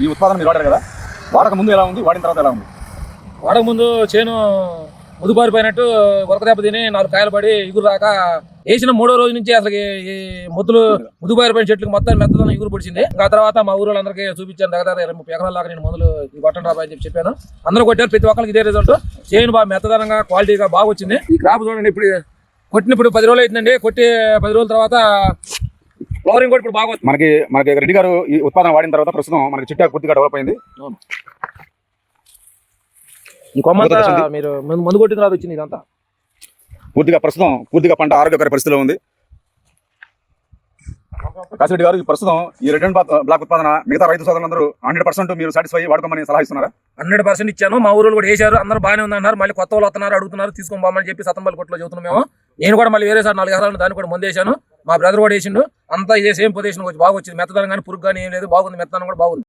ఈ ఉత్పాదన మీరు వాడారు కదా, వాడక ముందు ఎలా ఉంది, వాడిన తర్వాత ఎలా ఉంది? వాడక ముందు చేను ముదుబారిపోయినట్టు ఉరకదెబ్బ తిని 4 కాయలు పడి ఇగురు రాక వేసిన 3వ రోజు నుంచి అసలు ఈ మొద్దులు ముదుబారిపోయిన చెట్లకు మొత్తం మెత్తదనం ఇగురు పొడిచింది. ఆ తర్వాత మా ఊరు అందరికీ చూపించాను, దగ్గర 20-30 ఎకరాల దాకా నేను మందులు కొట్టండి రాబాయని చెప్పి చెప్పాను. అందరూ కొట్టారు, ప్రతి ఒక్కరికి ఇదే రిజల్ట్. చేను బాగా మెత్తదనంగా క్వాలిటీగా బాగా వచ్చింది. ఈ క్రాప్ చూడండి, ఇప్పుడు కొట్టినప్పుడు 10 రోజులు అవుతుందండి. కొట్టి 10 రోజుల తర్వాత ఫ్లవరింగ్ కూడా ఇప్పుడు బాగా వస్తుంది. మనకి రెడ్డి గారు ఈ ఉత్పాదన వాడిన తర్వాత ప్రస్తుతం మనకి చిట్టా పూర్తిగా డెవలప్ అయింది. ఈ కొమ్మంతా మీరు మందు కొట్టిన తర్వాత వచ్చింది. ఇదంతా పూర్తిగా పంట ఆరోగ్యకర పరిస్థితిలో ఉంది. కాశిరెడ్డి గారు, ప్రస్తుతం ఈ రెడ్ అండ్ బ్లాక్ ఉత్పాదన మిగతా రైతు సోదరులందరూ 100% మీరు సాటిస్ఫై వాడుకోమని సలహా ఇస్తున్నారా? 100% ఇచ్చాను. మా ఊరు కూడా వేశారు, అందరూ బాగానే ఉందన్నారు. మళ్ళీ కొత్త వాళ్ళు వస్తున్నారు, అడుగుతున్నారు, తీసుకొని పోమని చెప్పి సతంబల్ కొట్లో చెబుతున్నాం మేము. నేను కూడా మళ్ళీ వేరే సార్ 4 ఎకరాలు దాన్ని కూడా ముందు వేసాను. మా బ్రదర్ కూడా వేసిండు. అంతా ఇదే సేమ్ పొజిషన్ బాగా వచ్చింది. మెత్తదనం కానీ పురుగు కానీ ఏం లేదు, బాగుంది. మెత్తదనం కూడా బాగుంది.